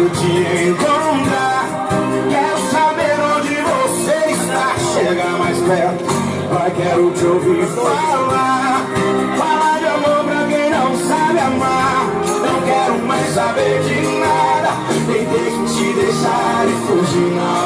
quero te encontrar. Quero saber onde você está. Chega mais perto, vai, quero te ouvir falar. Falar de amor pra quem não sabe amar. Não quero mais saber de nada. Tentei te deixar e fugir, não